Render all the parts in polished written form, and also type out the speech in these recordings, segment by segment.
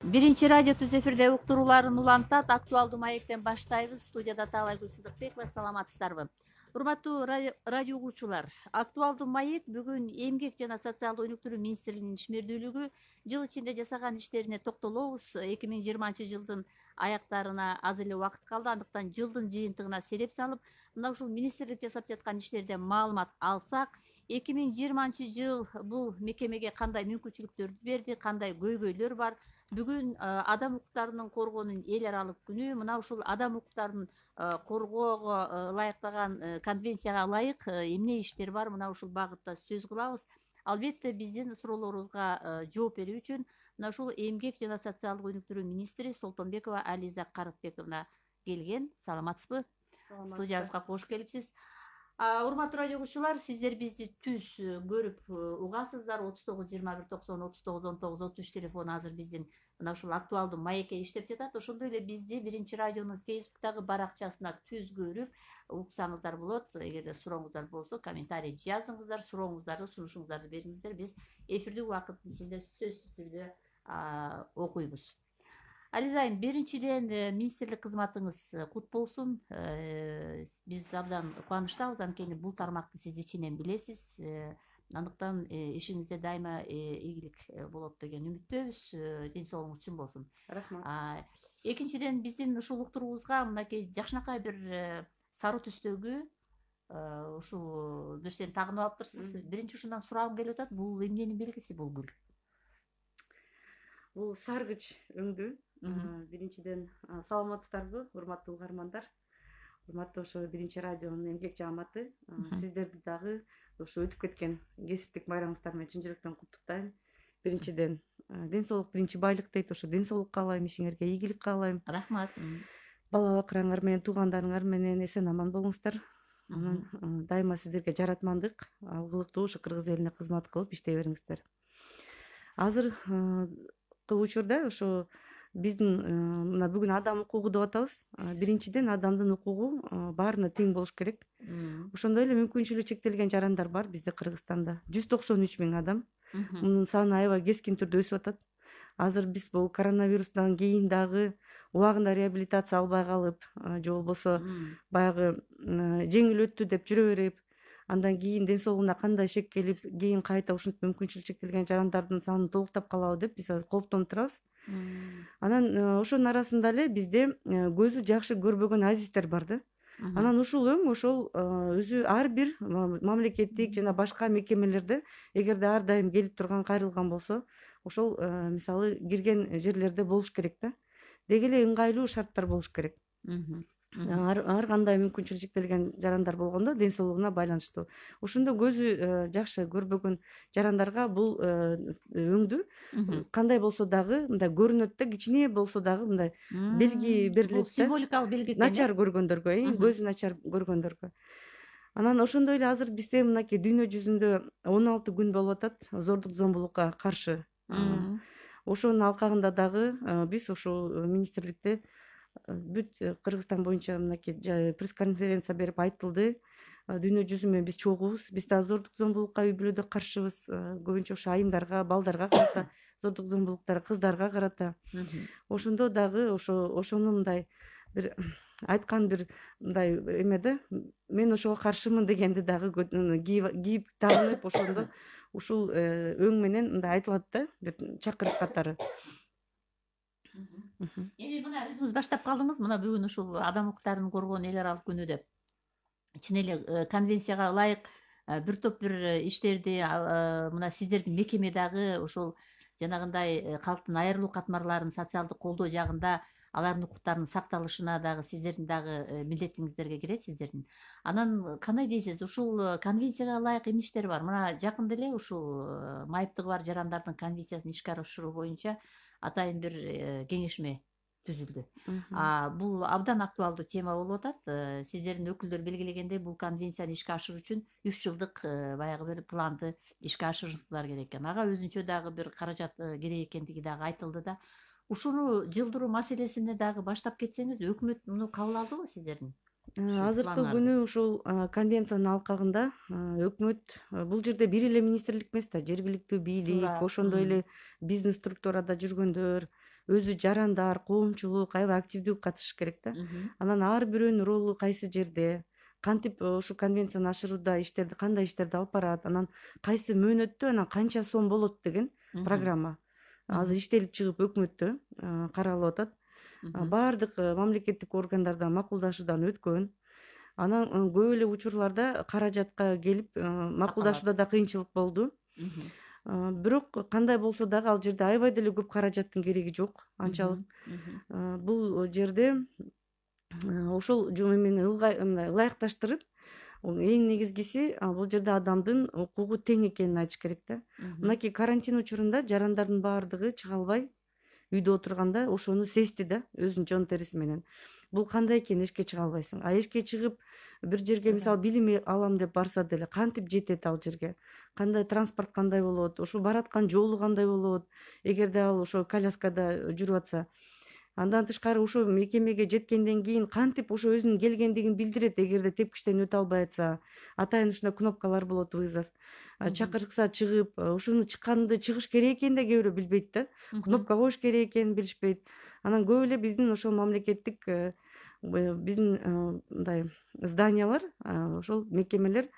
Биринчи радио түз эфирде уктурууларын улантат. Актуалдуу маектен баштайбыз. Студияда Таалайгүл Сыдыкбекова, саламатсыздарбы? Урматтуу радио угуучулар, актуалдуу маек бүгүн Эмгек жана социалдык өнүктүрүү министрлигинин ишмердүүлүгү жыл ичинде жасаган иштерине токтолобуз. 2020 жылдын аяктарына аз эле убакыт калды. Андыктан жылдын жыйынтыгына сереп салып, мына ушул министрлик жасап жаткан иштерден маалымат алсак, 2020 жыл бул мекемеге кандай мүмкүнчүлүктөрдү берди, кандай көйгөйлөр бар? Бүгүн адам укуктарынын коргоонун эл аралык күнү. Мына ушул адам укуктарын коргоого ылайыктаган конвенцияга ылайык эмне иштер бар, мына ушул багытта сөз кылабыз. Албетте биздин суроолорубузга жооп берүү үчүн мына ушул эмгек жана социалдык өнүктүрүү министри Солтонбекова Ализа Карыкбековна келген. Саламатсызбы? Студиябызга кош келипсиз. Урматтуу радио угуучулар, сиздер бизди түз көрүп угасыздар. 39 21 90 39 19 33 телефону азыр биздин мына ушул актуалдуу маекке иштеп жатат. Ошондой эле бизди биринчи радионун Facebooктагы баракчасына түз көрүп уксаңыздар болот. Эгерде сурооңуздар болсо, комментарий жазыңыздар, сурооңуздарды, сунушуңуздарды бериңиздер. Биз эфирдик убакыттын ичинде сөзсүз түрдө окуйбуз. Ализа айым, биринчиден министрлик кызматыңыз кут болсун. Биз абдан кубанычтабыз, анткени бул тармакты сиз ичинен билесиз. Андыктан ишиңизде дайыма ийгилик болот деген үмүттөбүз. Ден соолугуңуз чын болсун. Рахмат. Экинчиден, биздин ушул уктуруубузга мынакей жакшынакай бир сары түстөгү ушул нерсени тагынып алыптырсыз. Биринчи ушундан сурагым келип атат. Бул эмненин белгиси бул гүл? Бул саргыч өңдүү. Биринчиден саламатсыздарбы, урматтуу угармандар? Урматтуу ошо биринчи радионун эмгек жааматы. Сиздерди дагы ушу өтүп кеткен кесиптик байрамыңыздар менен чын жүрөктөн куттуктайм. Биринчиден ден соолук биринчи байлык дейт, ошо ден соолук каалайм, ишиңерге ийгилик каалайм. Рахмат. Бала бакыраңар менен, туугандарыңар менен эсен аман болуңуздар. Анан дайыма сиздерге жаратмандык, алгылыктуу ушу кыргыз элине кызмат кылып иштей бериңиздер. Азыркы учурда ошо биздин мына бүгүн адам укугу деп атабыз. Биринчиден адамдын укугу баарына тең болуш керек. Ошондой эле мүмкүнчүлүгү чектелген жарандар бар бизде Кыргызстанда. 193 000 адам. Мунун саны аябай кескин түрдө өсүп атат. Азыр биз бул коронавирустан кийин дагы убагында реабилитация албай калып, же болбосо баягы жеңил өттү деп жүрө берип, андан кийин ден соолугуна кандай шек келип, кийин кайта ушинтип мүмкүнчүлүгү чектелген жарандардын саны толуктап калабы деп биз азыр кооптонуп турабыз. Анан ошонун арасында эле бизде көзү жакшы көрбөгөн азиздер бар да. Анан ушул өң ошол өзү ар бир мамлекеттик жана башка мекемелерде эгерде ар дайым келип турган, кайрылган болсо, ошол мисалы кирген жерлерде болуш керек да. Деги эле ыңгайлуу шарттар болуш керек. Ар кандай мүмкүнчүлүгү чектелген жарандар болгондо ден соолугуна байланыштуу. Ошондо көзү жакшы көрбөгөн жарандарга бул өңдү кандай болсо дагы мындай көрүнөт да, кичине болсо дагы мындай белги берилет да. Символикалык белги экен. Начар көргөндөргө, көзү начар көргөндөргө. Анан ошондой эле азыр бизде мынакей дүйнө жүзүндө 16 күн болуп атат зордук зомбулукка каршы. Ошонун алкагында дагы биз ушул министрликте бүт Кыргызстан боюнча мынакей пресс-конференция берип айтылды. Дүйнө жүзү менен биз чогуубуз. Биз дагы зордук зомбулукка үй бүлөдө каршыбыз. Көбүнчө ошо айымдарга, балдарга карата, зордук зомбулуктар кыздарга карата. Ошондо дагы ошону мындай бир айткан бир мындай эме да, мен ошого каршымын дегенди дагы кийип тагынып, ошондо ушул өң менен мындай айтылат да, бир чакырык катары. Эми мына өзүңүз баштап калдыңыз, мына бүгүн ушул адам укуктарын коргоон эл аралык күнү деп. Чын эле конвенцияга ылайык бир топ бир иштерди мына сиздердин мекеме дагы ошол жанагындай калктын айрылуу катмарларын социалдык колдоо жагында алардын укуктарынын сакталышына дагы сиздердин дагы милдетиңиздерге кирет сиздердин. Анан кандай дейсиз, ушул конвенцияга ылайык эмне иштер бар? Мына жакында эле ушул майыптыгы бар жарандардын конвенциясын ишке ашыруу боюнча атайын бир кеңешме түзүлдү. Бул абдан актуалдуу тема болуп атат. Сиздердин өкүлдөр белгилегендей, бул конвенцияны ишке ашыруу үчүн 3 жылдык баягы бир планды ишке ашырышыңыздар керек экен. Ага өзүнчө дагы бир каражат керек экендиги дагы айтылды да. Ушуну жылдыруу маселесине дагы баштап кетсеңиз, өкмөт муну кабыл алдыбы сиздердин? Азыркы күнү ушул конвенциянын алкагында өкмөт бул жерде бир эле министрлик эмес да, жергиликтүү бийлик, ошондой эле бизнес структурада жүргөндөр, өзү жарандар, коомчулук аябай активдүү катышыш керек да. Анан ар бирөөнүн ролу кайсы жерде, кантип ушул конвенцияны ашырууда иштерди, кандай иштерди алып барат, анан кайсы мөөнөттө анан канча сом болот деген программа азыр иштелип чыгып өкмөттө каралып атат. Баардык мамлекеттик органдарда макулдашуудан өткөн. Анан көп эле учурларда каражатка келип макулдашууда да кыйынчылык болду. Бирок кандай болсо дагы ал жерде аябай деле көп каражаттын кереги жок анчалык. Бул жерде ошол эмени ылайыкташтырып, эң негизгиси бул жерде адамдын укугу тең экенин айтыш керек да. Мынакей карантин учурунда жарандардын баардыгы чыга албай үйдө отурганда ошону сезди да, өзүнүн жон териси менен. Бул кандай экен, эшикке чыга албайсың. Эшикке чыгып бир жерге мисалы билим алам деп барса деле кантип жетет ал жерге? Кандай транспорт кандай болот? Ошо бараткан жолу кандай болот? Эгерде ал ошо коляскада жүрүп атса. Андан тышкары ошо мекемеге жеткенден кийин кантип ошо өзүнүн келгендигин билдирет, эгерде тепкичтен өтө албай атса. Атайын ушундай кнопкалар болот, вызов. Чакырыкса чыгып, ушуну чыкканды чыгыш керек экенин да кээ бирөө билбейт да. Кнопка коюш керек экенин билишпейт. Анан көп эле биздин ошол мамлекеттик биздин мындай зданиялар, ошол мекемелер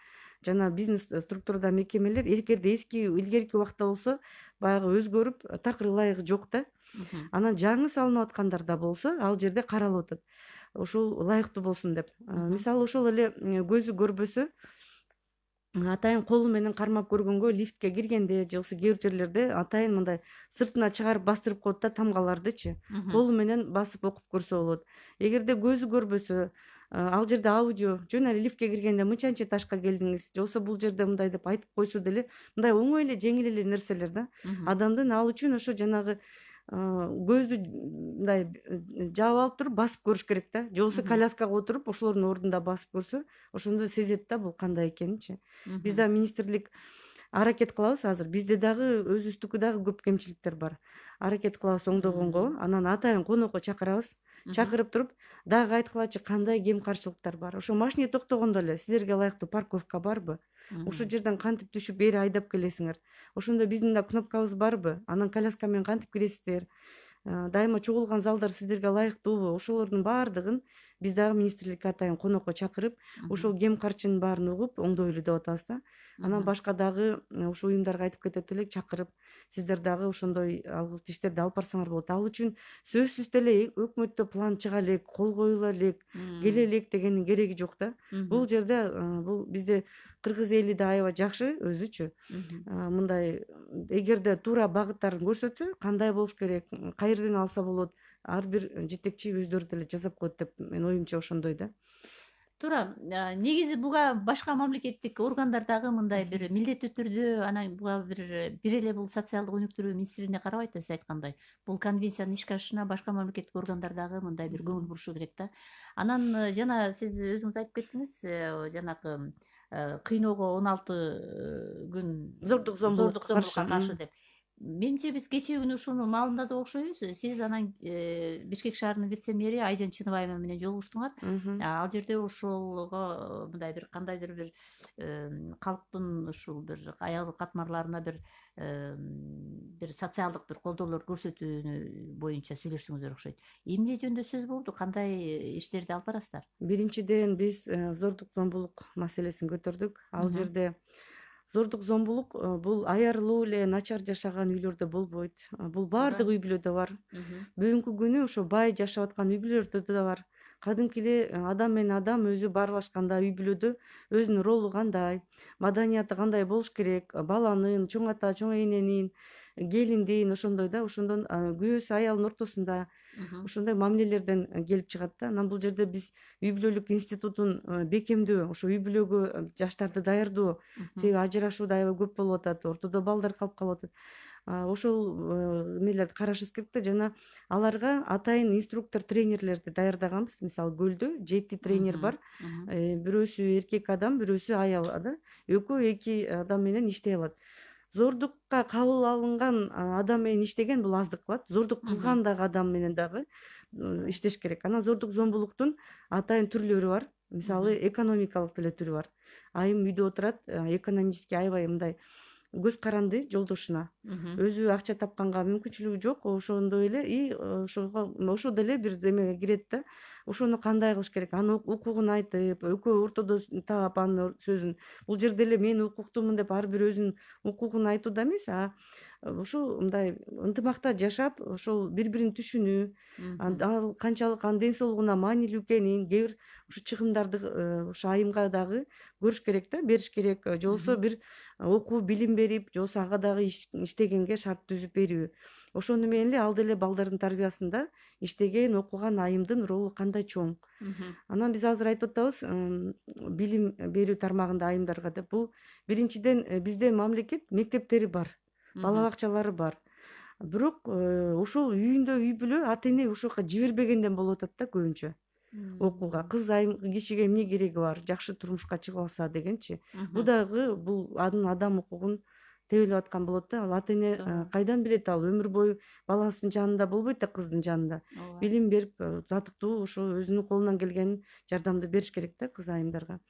жана бизнес структурада мекемелер эгерде илгерки убакта болсо баягы өзгөрүп такыр ылайыгы жок да. Анан жаңы салынып аткандар да болсо ал жерде каралып атат. Ошол ылайыктуу болсун деп. Мисалы ошол эле көзү көрбөсө атайын колу менен кармап көргөнгө, лифтке киргенде же болбосо кээ бир жерлерде атайын мындай сыртына чыгарып бастырып коет да тамгалардычы. Колу менен басып окуп көрсө болот. Эгерде көзү көрбөсө, ал жерде аудио, жөн эле лифтке киргенде мынчанчы этажга келдиңиз, же болбосо бул жерде мындай деп айтып койсо деле, мындай оңой эле жеңил эле нерселер да. Адамдын ал үчүн ошо жанагы көздү мындай жаап алып туруп басып көрүш керек да. Же болбосо коляскага отуруп ошолордун ордунда басып көрсө, ошондо сезет да бул кандай экенинчи. Биз да министрлик аракет кылабыз азыр. Бизде дагы өзүбүздүкү дагы көп кемчиликтер бар. Аракет кылабыз оңдогонго, анан атайын конокко чакырабыз. Чакырып туруп, дагы айткылачы кандай кем каршылыктар бар. Ошо машине токтогондо эле силерге ылайыктуу парковка барбы? Ошол жерден кантип түшүп бери айдап келесиңер? Ошондо биздин да кнопкабыз барбы? Анан коляска менен кантип киресиздер? Дайыма чогулган залдар сиздерге ылайыктуубу? Ошолордун баардыгын биз дагы министрликке атайын конокко чакырып, ошол кем карчынын баарын угуп оңдойлу деп атабыз да. Анан башка дагы ошо уюмдарга айтып кетет элек, чакырып, сиздер дагы ошондой иштерди алып барсаңар болот. Ал үчүн сөзсүз деле өкмөттө план чыга элек, кол коюла элек, келе элек дегендин кереги жок да. Бул жерде бул бизде кыргыз эли да аябай жакшы өзүчү. Мындай эгерде туура багыттарын көрсөтсө, кандай болуш керек, каерден алса болот, ар бир жетекчи өздөрү деле жасап коет деп менин оюмча ошондой да. Туура. Негизи буга башка мамлекеттик органдар дагы мындай бир милдеттүү түрдө анан буга бир эле бул социалдык өнүктүрүү министрлигине карабайт да, сиз айткандай. Бул конвенциянын ишке ашышына башка мамлекеттик органдар дагы мындай бир көңүл бурушу керек да. Анан жана сиз өзүңүз айтып кеттиңиз, жанагы кыйноого 16 күн Зордук зомбулукка каршы деп. Менимче биз кечээ күнү ушуну маалымдадык окшойбуз. Сиз анан Бишкек шаарынын вице-мэри Айжан Чыныбаева менен жолугуштуңар. Ал жерде ошолго мындай бир кандайдыр бир калктын ушул бир аял катмарларына бир социалдык бир колдоолор көрсөтүүнү боюнча сүйлөштүңүздөр окшойт. Эмне жөнүндө сөз болду? Кандай иштерди алып барасыздар? Биринчиден биз зордук зомбулук маселесин көтөрдүк. Ал жерде зордук зомбулук бул аярлуу эле начар жашаган үйлөрдө болбойт. Бул баардык үй бүлөдө бар. Бүгүнкү күнү ошо бай жашап аткан үй бүлөлөрдө да бар. Кадимки эле адам менен адам өзү баарлашканда үй бүлөдө өзүнүн ролу кандай, маданияты кандай болуш керек, баланын, чоң ата, чоң эненин, келиндин ошондой да, ошондон күйөөсү аялдын ортосунда ошондой мамилелерден келип чыгат да. Анан бул жерде биз үй бүлөлүк институтун бекемдөө, ошо үй бүлөгө жаштарды даярдоо, себеби ажырашуу да аябай көп болуп атат, ортодо балдар калып калып атат. Ошол эмелерди карашыбыз керек да, жана аларга атайын инструктор, тренерлерди даярдаганбыз. Мисалы көлдө 7 тренер бар. Бирөөсү эркек адам, бирөөсү аял да. Экөө эки адам менен иштей алат. зордукка кабыл алынган адам менен иштеген бул аздык кылат. Зордук кылган дагы адам менен дагы иштеш керек. Анан зордук зомбулуктун атайын түрлөрү бар. Мисалы экономикалык деле түрү бар. Айым үйдө отурат, экономически аябай мындай көз каранды жолдошуна. Өзү акча тапканга мүмкүнчүлүгү жок, ошондой эле и ошо деле бир эмеге кирет да. Ошону кандай кылыш керек? Анын укугун айтып, экөө ортодо таап анын сөзүн. Бул жерде эле мен укуктумун деп ар бир өзүнүн укугун айтууда эмес, ушул мындай ынтымакта жашап, ошол бири-бирин түшүнүү, ал канчалык анын ден соолугуна маанилүү экенин, кээ бир ушу чыгымдарды ошо айымга дагы көрүш керек да, бериш керек. Же болбосо бир окуу билим берип, же болбосо ага дагы иштегенге шарт түзүп берүү. Ошону менен эле ал деле балдардын тарбиясында иштеген, окуган айымдын ролу кандай чоң. Анан биз азыр айтып атабыз билим берүү тармагында айымдарга деп. Бул биринчиден бизде мамлекет мектептери бар, бала бакчалары бар. Бирок ошол үйүндө үй бүлө ата эне ошол жака жибербегенден болуп атат да көбүнчө окууга. Кыз айым кишиге эмне кереги бар, жакшы турмушка чыгып алса дегенчи. Бул дагы бул анын адам укугун тебелеп аткан болот да. Ал ата эне кайдан билет, ал өмүр бою баласынын жанында болбойт да, кыздын жанында. Билим берип, татыктуу ошо өзүнүн колунан келген жардамды бериш керек да кыз айымдарга.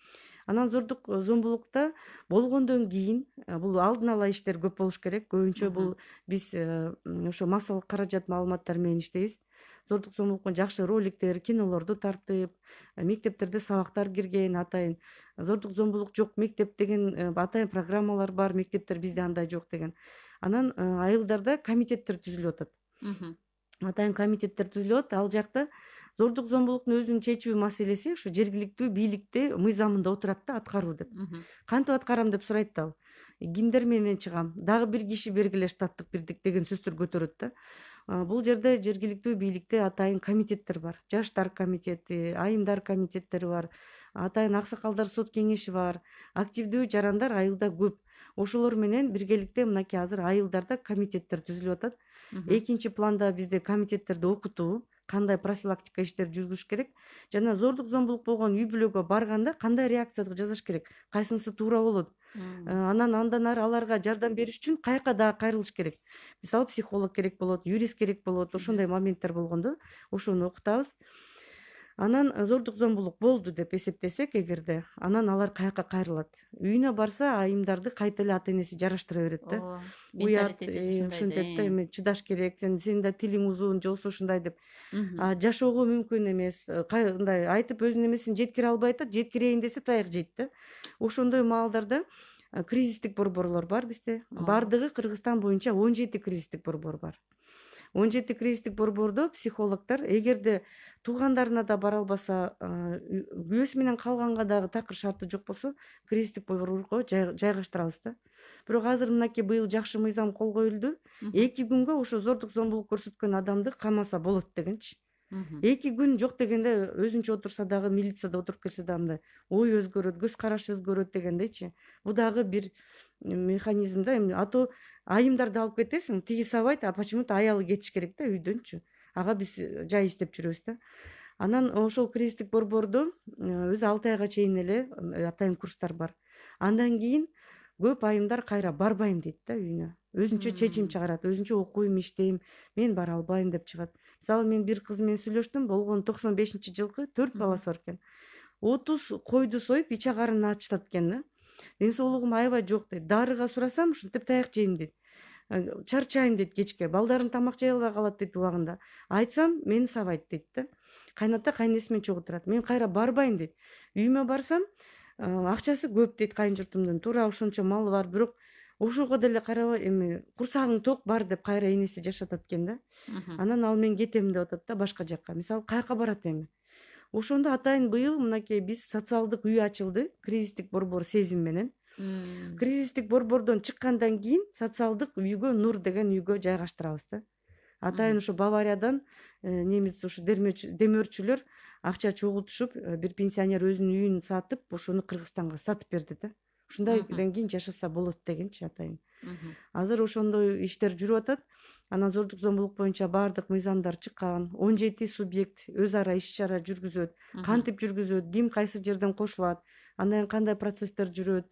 Анан зордук зомбулукта болгондон кийин бул алдын ала иштер көп болуш керек. Көбүнчө бул биз ошо массалык каражат маалыматтар менен иштейбиз. Зордук зомбулукка жакшы роликтер, кинолорду тартып, мектептерде сабактар кирген атайын. Зордук зомбулук жок мектеп деген атайын программалар бар, мектептер бизде андай жок деген. Анан айылдарда комитеттер түзүлүп атат. Атайын комитеттер түзүлүп атат. Ал жакта зордук зомбулуктун өзүн чечүү маселеси ушу жергиликтүү бийликте мыйзамында отурат да, аткаруу деп. Кантип аткарам деп сурайт да ал. Кимдер менен чыгам? Дагы бир киши бергиле штаттык бирдик деген сөздөр көтөрөт да. Бул жерде жергиликтүү бийликте атайын комитеттер бар. Жаштар комитети, айымдар комитеттери бар. Атайын аксакалдар сот кеңеши бар. Активдүү жарандар айылда көп. Ошолор менен биргеликте мынакей азыр айылдарда комитеттер түзүлүп атат. Экинчи планда бизде комитеттерди окутуу, кандай профилактика иштерди жүргүзүш керек, жана зордук зомбулук болгон үй бүлөгө барганда кандай реакция жасаш керек, кайсынысы туура болот. Анан андан ары аларга жардам бериш үчүн каяка дагы кайрылыш керек. Мисалы психолог керек болот, юрист керек болот, ошондой моменттер болгондо ошону окутабыз. Анан зордук зомбулук болду деп эсептесек эгерде, анан алар каяка кайрылат. Үйүнө барса айымдарды кайта эле ата энеси жараштыра берет да. Уят, ушинтет да, эми чыдаш керек, сенин да тилиң узун, же болбосо ушундай деп. Жашоого мүмкүн эмес, мындай айтып өзүнүн эмесин жеткире албай атат, жеткирейин десе таяк жейт да. Ошондой маалдарда кризистик борборлор бар бизде. Бардыгы Кыргызстан боюнча 17 кризистик борбор бар. 17 кризистик борбордо психологдор эгерде туугандарына да бара албаса, күйөөсү менен калганга дагы такыр шарты жок болсо, кризистик борборго жайгаштырабыз да. Бирок азыр мынакей быйыл жакшы мыйзам кол коюлду. 2 күнгө ошо зордук зомбулук көрсөткөн адамды камаса болот дегенчи. 2 күн жок дегенде өзүнчө отурса дагы, милицияда отуруп келсе дагы мындай ой өзгөрөт, көз карашы өзгөрөт дегендейчи. Бул дагы бир механизм да. Эми ато айымдарды алып кетесиң, тиги сабайт, почему-то аялы кетиш керек да үйдөнчү. Ага биз жай иштеп жүрөбүз да. Анан ошол кризистик борбордо өзү 6 айга чейин эле атайын курстар бар. Андан кийин көп айымдар кайра барбайм дейт да үйүнө. Өзүнчө чечим чыгарат, өзүнчө окуйм, иштейм, мен бара албайм деп чыгат. Мисалы мен бир кыз менен сүйлөштүм, болгону 95-жылкы 4 баласы бар экен. 30 койду союп, иче карынын ачтат экен да. Ден соолугум аябай жок дейт. Дарыга сурасам, ушинтип таяк жейм дейт. Чарчайм дейт кечке. Балдарым тамак жей албай калат дейт убагында. Айтсам, мени сабайт дейт да. Кайната кайнеси менен чогуу турат. Мен кайра барбайм дейт. Үйүмө барсам, акчасы көп дейт кайынжуртумдун. Туура ошончо малы бар, бирок ошого деле карабай, эми курсагың ток бар деп кайра энеси жашатат экен да. Анан ал мен кетем деп атат да башка жакка. Мисалы каяка барат эми. Ошондо атайын быйыл мынакей биз социалдык үй ачылды, кризистик борбор сезим менен. Кризистик борбордон чыккандан кийин социалдык үйгө, Нур деген үйгө жайгаштырабыз да. Атайын ошо Бавариядан немец ушу демөөрчүлөр акча чогултушуп, бир пенсионер өзүнүн үйүн сатып, ошону Кыргызстанга сатып берди да. Ушундайдан кийин жашаса болот дегенчи атайын. Азыр ошондой иштер жүрүп атат. Анан зордук зомбулук боюнча баардык мыйзамдар чыккан, 17 субъект өз ара иш-чара жүргүзөт, кантип жүргүзөт, ким кайсы жерден кошулат, андан кандай процесстер жүрөт,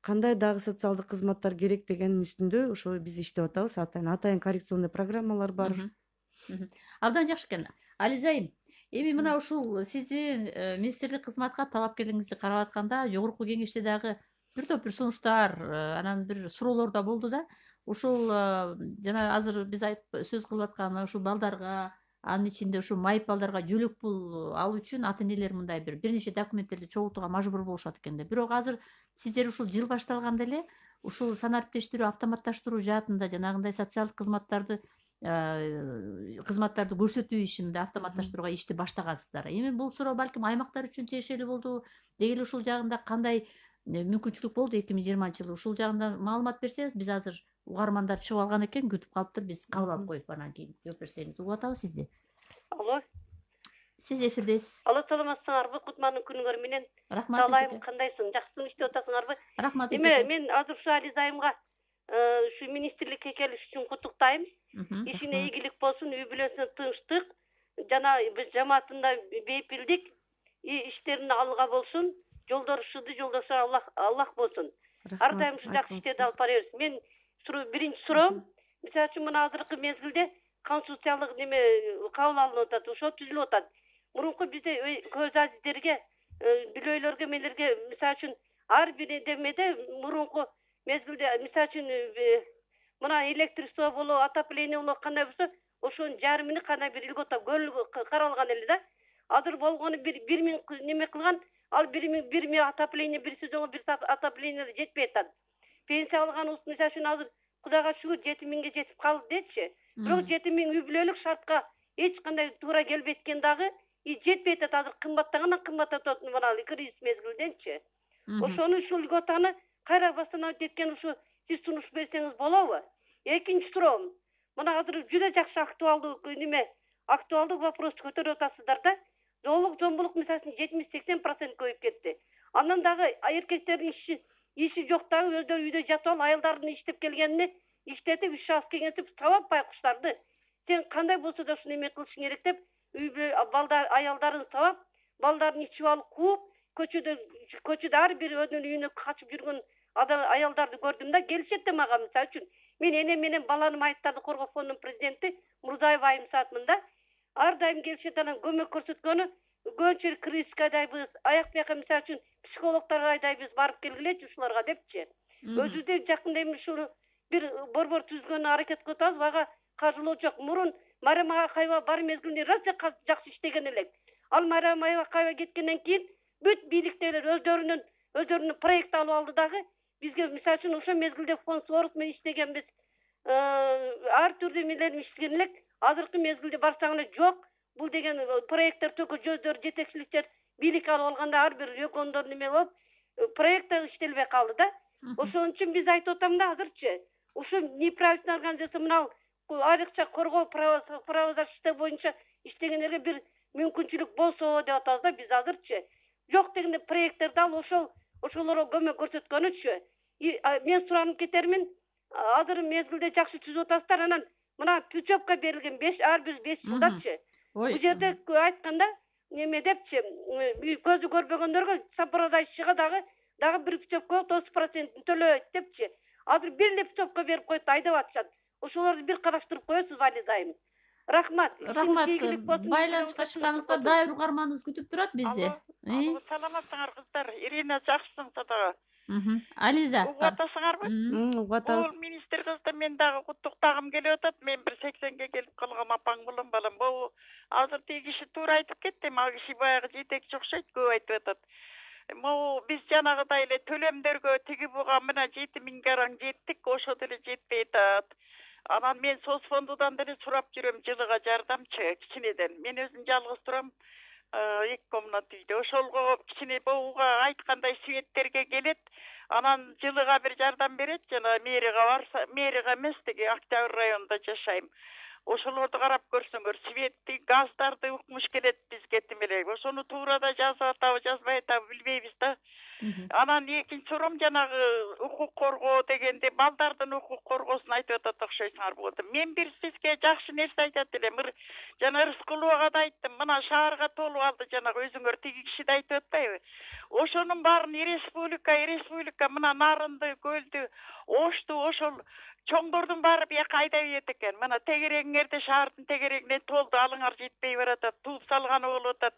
кандай дагы социалдык кызматтар керек дегенин үстүндө ошо биз иштеп атабыз. Атайын коррекционный программалар бар. Абдан жакшы экен. Ализайым, эми мына ушул сиздин министрлик кызматка талапкерлигиңизди карап атканда жогорку кеңеште дагы бир топ бир сунуштар, анан бир суроолор да болду да. Ушул жана азыр биз сөз кылып аткан ушул балдарга, анын ичинде ушу майып балдарга жөлөк пул алуу үчүн ата энелер мындай бир нече документтерди чогултууга мажбур болушат экен да. Бирок азыр сиздер ушул жыл башталганда эле ушул санариптештирүү, автоматташтыруу жаатында жанагындай социалдык кызматтарды көрсөтүү ишинде автоматташтырууга ишти баштагансыздар. Эми бул суроо балким аймактар үчүн тиешелүү болду. Деги эле ушул жагында кандай мүмкүнчүлүк болду 2020 жылы? Ушул жагында маалымат берсеңиз, биз азыр угармандар чыгып алган экен, күтүп калыптыр, биз кабыл алып коюп анан кийин жооп берсеңиз угуп атабыз сизди. Алло. Сиз эфирдесиз. Алло, саламатсыңарбы? Кутмандын күнүңөр менен. Рахмат. Талайым кандайсың? Жакшысың, иштеп атасыңарбы? Рахмат. Мен азыр ушу Ализайымга ушу министрликке келиш үчүн куттуктайм. Ишине ийгилик болсун, үй бүлөсүнө тынчтык, жана биз жамаатында бейпилдик, иштерин алга болсун, жолдошу Аллах болсун. Ар дайым ушу жакшы иштерди алып бара берсин. Мен биринчи суроом, мисалы үчүн мына азыркы мезгилде конституциялык неме кабыл алынып атат, ошо түзүлүп атат. Мурунку бизде көз азиздерге, билөйлөргө, мелерге мисалы үчүн ар бир демеде мурунку мезгилде мисалы үчүн мына электричество болобу, отопление болобу кандай болсо, ошонун жарымын кандай бир льгота каралган эле да. Азыр болгону 1000 неме кылган, ал 1000 отопление бир сезонго бир отопление жетпей атат. Пенсия алганыбыз мисалы үчүн азыр Кудайга шүгүр 7000ге жетип калды дечи. Бирок 7000 үй бүлөлүк шартка эч кандай туура келбей эткен дагы жетпей атат. Азыр кымбаттагандан кымбаттап атат мына кризис мезгилденчи. Ошону ушул льготаны кайра восстановить эткен ушу сиз сунуш берсеңиз болобу? Экинчи суроом. Мына азыр жүдө жакшы актуалдуу вопросту көтөрүп атасыздар да. Зомбулук мисалы үчүн 70-80% көбөйүп кетти. Андан дагы эркектердин иши жок дагы өздөрү үйдө жатып алып, аялдардын иштеп келгенине иштетип, иш алып кеңетип, табап байкуштарды. Сен кандай болсо да ушуну эме кылышың керек деп, үй балдар аялдарын табап, балдарын ичип алып кууп, көчөдө ар бир өзүнүн үйүнө качып жүргөн аялдарды көрдүм да, келишет да мага мисалы үчүн. Мен энем менен баланы майыптарды коргоо фондунун президенти Мурзаева Айымсаатмын да. Ар дайым келишет, анан көмөк көрсөткөнү көбүнчө кризиске айдайбыз, аяк бияка мисалы үчүн психологторго айдайбыз, барып келгилечи ушуларга депчи. Өзүбүздө жакында эми ушул бир борбор түзгөнгө аракет кылып атабыз, ага каржылоо жок. Мурун Марем Акаева бар мезгилинде расе жакшы иштеген элек. Ал Марем Акаева кеткенден кийин бүт бийликтегилер өздөрүнүн проект алып алды дагы. Бизге мисалы үчүн ошол мезгилде фонд Сорос менен иштегенбиз. Ар түрдүү эмелерин иштеген элек. Азыркы мезгилде барсаң эле жок. Бул деген проекттер төкө жүздөр жетекчиликтер бийлик алып алганда ар бир региондор неме болуп, проекттер иштелбей калды да. Ошон үчүн биз айтып атам да азырчы. Ушу неправительственный организация мына айрыкча коргоо правозащита боюнча иштегендерге бир мүмкүнчүлүк болсо деп атабыз да биз азырчы. Жок дегенде проекттерди алып ошолорго көмөк көрсөткөнүчү. Мен суранып кетермин. Азыр мезгилде жакшы түзүп атасыздар, анан мына путевка берилген ар бир 5 жылдачы. Бул жерде айтканда неме депчи, көзү көрбөгөндөргө сопровождающийга дагы бир путевка 30% төлөйт депчи. Азыр бир эле путевка берип коюп айдап атышат. Ошолорду бир караштырып коесузбу Ализайым? Рахмат. Байланышка чыкканыңызга дайыр угарманыбыз күтүп турат бизди. Саламатсыңар кыздар. Ирина жакшысың садага. Ализа. Угуп атасыңарбы? Угуп атабыз. Бул министр кызды мен дагы куттуктагым келип атат. Мен бир 80ге келип калгам, апаң болом балам. Бул азыр тиги киши туура айтып кетти. Ал киши баягы жетекчи окшойт, көп айтып атат. Биз жанагыдай эле төлөмдөргө тиги буга мына 7000 араң жеттик, ошо деле жетпей атат. Анан мен соцфондудан деле сурап жүрөм, жылыга жардамчы кичинеден. Мен өзүм жалгыз турам. 2 комната үйдө. Ошолго кичине бууга айткандай светтерге келет. Анан жылыга бир жардам берет, жана мэрига барса, мэрига эмес, деги Октябрь районунда жашайм. Ошолорду карап көрсөңөр, светти, газдарды укмуш келет бизге тимеле. Ошону туурада жазып атабы, жазбай атабы билбейбиз да. Анан экинчи суром жанагы укук коргоо дегенде балдардын укук коргоосун айтып атат окшойсуңар болду. Мен бир сизге жакшы нерсе айтат элем. Жана Рыскуловага да айттым, мына шаарга толуп алды, жанагы өзүңөр тиги киши да айтып атпайбы? ошонун баарын республика мына Нарынды, Көлдү, Ошту ошол чоңдордун баары бияка айдап ийет экен. Мына тегерегиңерде шаардын тегерегине толду, алыңар жетпей баратат, тууп салганы болуп атат.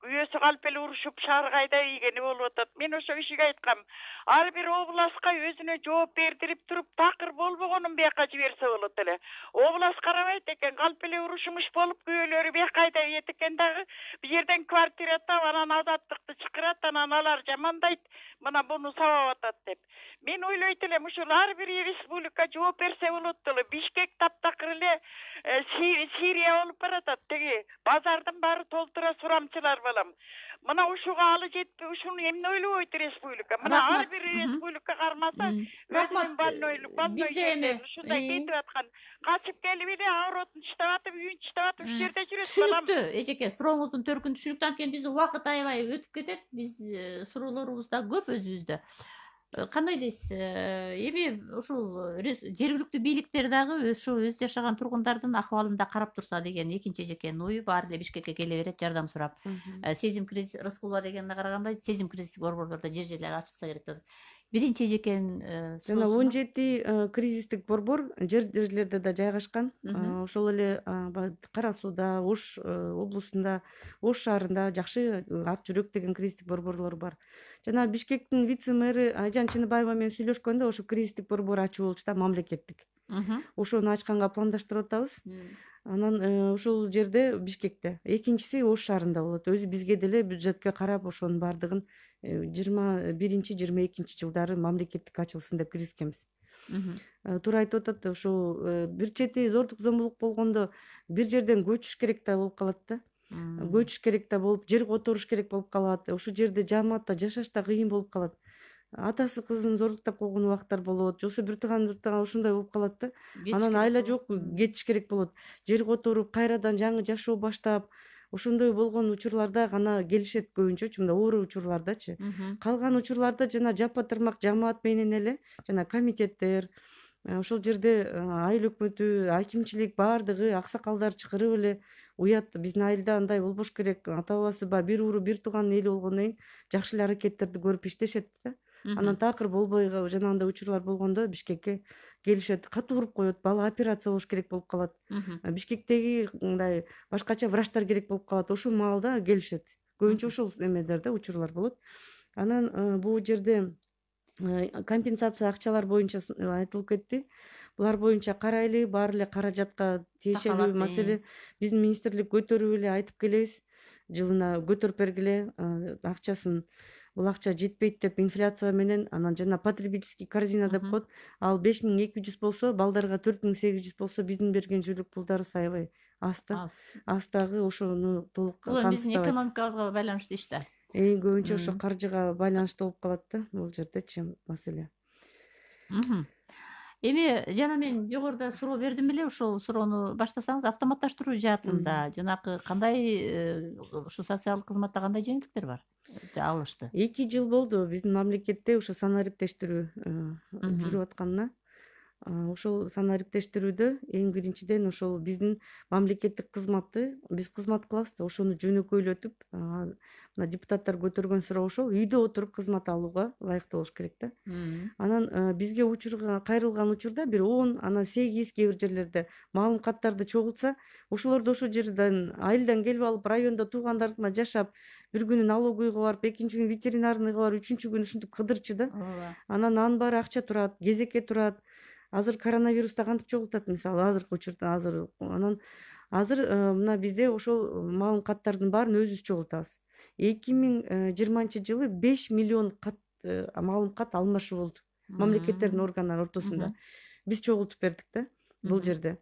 Күйөөсү калп эле урушуп шаарга айдап ийгени болуп атат. Мен ошо кишиге айткам, ар бир областка өзүнө жооп бердирип туруп, такыр болбогонун бияка жиберсе болот эле. Област карабайт экен, калп эле урушмуш болуп күйөөлөрү бияка айдап ийет экен дагы. Бу жерден квартира таап, анан азаттыкты чакырат, анан алар жамандайт, мына буну сабап атат деп. Мен ойлойт элем, ушул ар бир республика жооп берсе болот эле. Бишкек таптакыр эле Сирия болуп баратат. Теги базардын баары толтура сурамчылар балам. Мына ушуга алы жетпей, ушуну эмне ойлобойт республика? Мына ар бир республика кармаса, өзүнүн больной жерлери ушундай кетип аткан. Качып келип эле авыротун чыштап атып, үйүн чыштап атып, ушул жерде жүрөт балам. Түшүнүктүү, эжеке, сурооңуздун төркүн түшүнүктүү. Анткени биздин убакыт аябай өтүп кетет. Биз суроолорубуз да көп өзүбүздө. Кандай дейсиз? Эми ушул жергиликтүү бийликтер дагы ошо өз жашаган тургундардын акыбалын да карап турса деген экинчи эжекенин ою. Баары эле Бишкекке келе берет жардам сурап. Сезим кризис Рыскулова дегенине караганда сезим кризистик борборлордо жер ачылса керек деп. Биринчи эжекенин жана 17 кризистик борбор жерлерде да жайгашкан. Ошол эле Кара Сууда, Ош облусунда, Ош шаарында жакшы Ак жүрөк деген кризистик борборлор бар. Жана Бишкектин вице-мэри Айжан Чыныбаева менен сүйлөшкөндө ошо кризистик борбор ачуу болчу да, мамлекеттик. Ошону ачканга пландаштырып атабыз. Анан ушул жерде Бишкекте, экинчиси Ош шаарында болот. Өзү бизге деле бюджетке карап ошонун баардыгын 21-22 жылдары мамлекеттик ачылсын деп киргизгенбиз. Туура айтып атат, ошол бир чети зордук зомбулук болгондо бир жерден көчүш керек да болуп калат да. Көчүш керек да болуп, жер которуш керек болуп калат. Ошол жерде жааматта жашаш да кыйын болуп калат. Атасы кызын зордуктап койгон убактар болот, жосу бир тыган ушундай болуп калат да. Анан айла жок кетиш керек болот. Жер которуп, кайрадан жаңы жашоо баштап, ошондой болгон учурларда гана келишет көбүнчөчү, мындай оор учурлардачы. Калган учурларда жана жапа тырмак жамаат менен эле жана комитеттер, ошол жерде айыл өкмөтү, акимчилик баардыгы аксакалдар чакырып эле уят, биздин айылда андай болбош керек, ата бабасы бир уру бир тууган эли болгондон кийин жакшы эле аракеттерди көрүп иштешет да. Анан такыр болбой жанагындай учурлар болгондо Бишкекке келишет, катуу уруп коет, бала операция болуш керек болуп калат. Бишкектеги мындай башкача врачтар керек болуп калат. Ошол маалда келишет. Көбүнчө ошол эмелерде учурлар болот. Анан бул жерде компенсация акчалар боюнча айтылып кетти. Булар боюнча карайлы, баары эле каражатка тиешелүү маселе биздин министрлик көтөрүп эле айтып келебиз. Жылына көтөрүп бергиле акчасын. Бул акча жетпейт деп инфляция менен, анан жана потребительский корзина деп коет. Ал 5200 болсо, балдарга 4800 болсо, биздин берген жилдик пулдарыбыз аябай аз да. Аз дагы ошону толук бул биздин экономикабызга байланыштуу иш да. Эң көбүнчө ошо каржыга байланыштуу болуп калат да, бул жердечи маселе. Эми жана мен жогоруда суроо бердим эле, ошол суроону баштасаңыз, автоматташтыруу жаатында жанакы кандай ушу социалдык кызматта кандай жеңилдиктер бар? Алышты. 2 жыл болду биздин мамлекетте ошо санариптештирүү жүрүп атканына. Ошол санариптештирүүдө эң биринчиден ошол биздин мамлекеттик кызматты биз кызмат кылабыз да, ошону жөнөкөйлөтүп, мына депутаттар көтөргөн суроо ошол, үйдө отуруп кызмат алууга ылайыктуу болуш керек да. Анан бизге учурга кайрылган учурда бир 10, анан 8 кээ бир жерлерде маалым каттарды чогултса, ошолорду ошол жерден айылдан келип алып, райондо туугандарына жашап, бир күнү налоговыйга барып, экинчи күнү ветеринарныйга барып, үчүнчү күнү ушинтип кыдырчы да. Анан анын баары акча турат, кезекке турат. Азыр коронавируста кантип чогултат, мисалы азыркы учурда анан мына бизде ошол маалым каттардын баарын өзүбүз чогултабыз. 2020 жылы 5 миллион кат маалым кат алмашуу болду мамлекеттердин органдары ортосунда. Биз чогултуп бердик да бул жерде.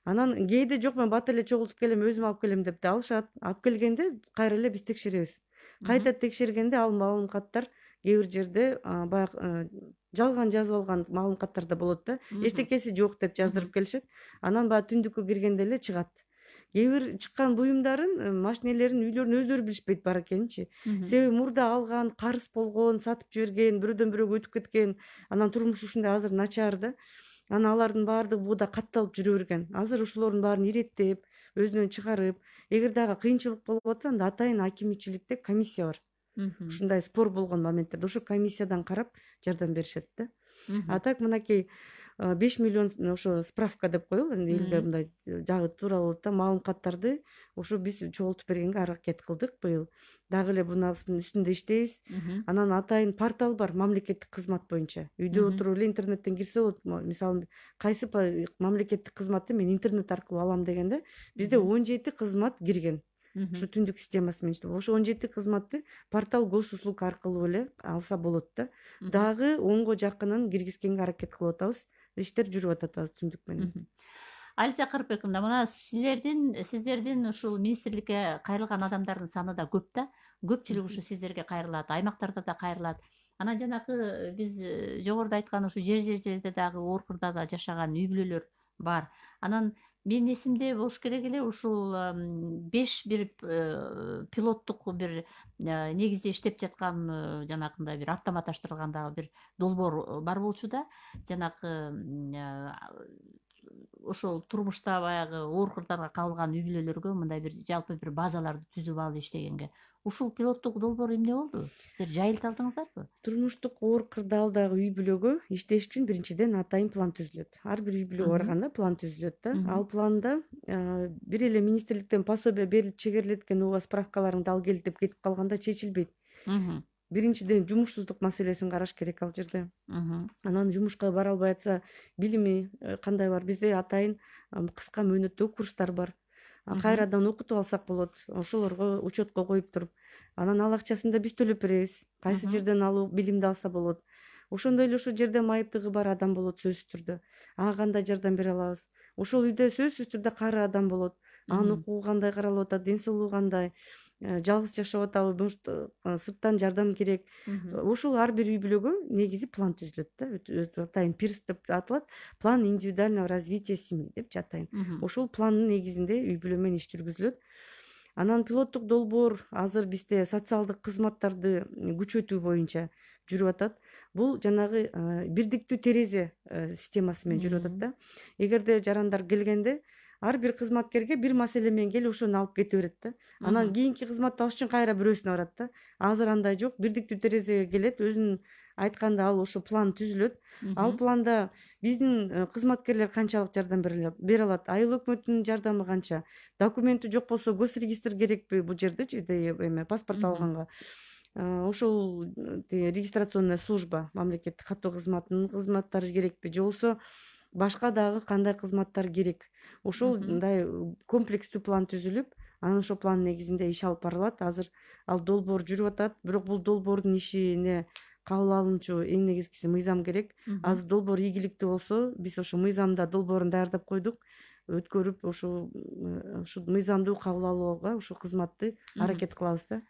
Анан кээде жок, мен бат эле чогултуп келем, өзүм алып келем деп да алышат. Алып келгенде кайра эле биз текшеребиз. Кайта текшергенде ал маалым каттар кээ бир жерде баягы жалган жазып алган маалым каттарда болот да. Эчтекеси жок деп жаздырып келишет. Анан баягы түндүккө киргенде эле чыгат. Кээ бир чыккан буюмдарын, машинелерин үйлөрүн өздөрү билишпейт бар экенчи. Себеби мурда алган, карыз болгон, сатып жиберген, бирөөдөн бирөөгө өтүп кеткен. Анан турмушу ушундай азыр начар да. Анан алардын баардыгы буда катталып жүрө берген. Азыр ошолордун баарын иреттеп, өзүнөн чыгарып, эгер дагы кыйынчылык болуп атса, анда атайын акимчиликте комиссия бар. ушундай спор болгон моменттерде ошо комиссиядан карап жардам беришет да. А так мынакей 5 миллион ошо справка деп коелу, элге мындай жагы туура болот да, маалыматтарды ошо биз чогултуп бергенге аракет кылдык быйыл. Дагы эле bunun үстүндө иштейбиз. Анан атайын портал бар мамлекеттик кызмат боюнча. Үйдө отуруп эле интернеттен кирсе болот. Мисалы кайсы мамлекеттик кызматты мен интернет аркылуу алам дегенде, бизде 17 кызмат кирген. Ушу түндүк системасы менен иштеп. Ошо 17 кызматты портал госуслуг аркылуу эле алса болот да. Дагы 10го жакынын киргизгенге аракет кылып атабыз. Иштер жүрүп атат азыр түндүк менен. Алиса Кырпековна, мына сиздердин ушул министрликке кайрылган адамдардын саны да көп да. Көпчүлүк ушу сиздерге кайрылат, аймактарда да кайрылат. Анан жанакы биз жогоруда айткан ушу жер-жерлерде дагы Оркурда да жашаган үй бүлөлөр бар. Анан менин эсимде болуш керек эле ушул 5 бир пилоттук бир негизде иштеп жаткан жанакындай бир автоматташтырылган бир долбоор бар болчу да. Жанакы ошол турмушта баягы Оркурдарга кабылган үй бүлөлөргө мындай бир жалпы бир базаларды түзүп алып иштегенге. Ушул пилоттук долбоор эмне болду? Сиздер жайылт алдыңыздарбы? Турмуштук оор кырдаалдагы үй бүлөгө иштеш үчүн биринчиден атайын план түзүлөт. Ар бир үй бүлөгө барганда план түзүлөт да. Ал планда бир эле министрликтен пособие берилип чегерилеткен ооба справкаларыңды ал кел деп кетип калганда чечилбейт. Биринчиден жумушсуздук маселесин караш керек ал жерде. Анан жумушка бара албай атса билими кандай бар? Бизде атайын кыска мөөнөттөгү курстар бар. Кайрадан окутуп алсак болот. Ошолорго учетко коюп туруп, анан ал акчасын да биз төлөп беребиз. Кайсы жерден алуу билимди алса болот. Ошондой эле ошол жерде майыптыгы бар адам болот сөзсүз түрдө. Ага кандай жардам бере алабыз? Ошол үйдө сөзсүз түрдө кары адам болот. Анын укугу кандай каралып атат, ден соолугу кандай, жалгыз жашап атабы, сырттан жардам керек. Ошол ар бир үй бүлөгө негизи план түзүлөт да. Атайын ПИРС деп аталат. План индивидуального развития семьи деп атайын. Ошол пландын негизинде үй бүлө менен иш жүргүзүлөт. Анан пилоттук долбоор азыр бизде социалдык кызматтарды күчөтүү боюнча жүрүп атат. Бул жанагы бирдиктүү терезе системасы менен жүрүп атат да. Эгерде жарандар келгенде ар бир кызматкерге бир маселе менен келип ошону алып кете берет да. Анан кийинки кызматты алыш үчүн кайра бирөөсүнө барат да. Азыр андай жок, бирдиктүү терезеге келет, өзүнүн айтканда ал ошо план түзүлөт. Ал планда биздин кызматкерлер канчалык жардам бере алат, айыл өкмөтүнүн жардамы канча, документи жок болсо госрегистр керекпи бул жердечи, эме паспорт алганга. Ошол регистрационная служба, мамлекеттик каттоо кызматынын кызматтары керекпи, же болбосо башка дагы кандай кызматтар керек. Ошолдай комплекстүү план түзүлүп, анан ошол план негизинде иш алып барылат. Азыр ал долбоор жүрүп атат, бирок бул долбоордун ишине кабыл алуучу эң негизгиси мыйзам керек. Азыр долбоор ийгиликтүү болсо, биз ошо мыйзамда долбоорун даярдап койдук. Өткөрүп, ошо мыйзамдуу кабыл алууга ошол кызматты аракет кылабыз да.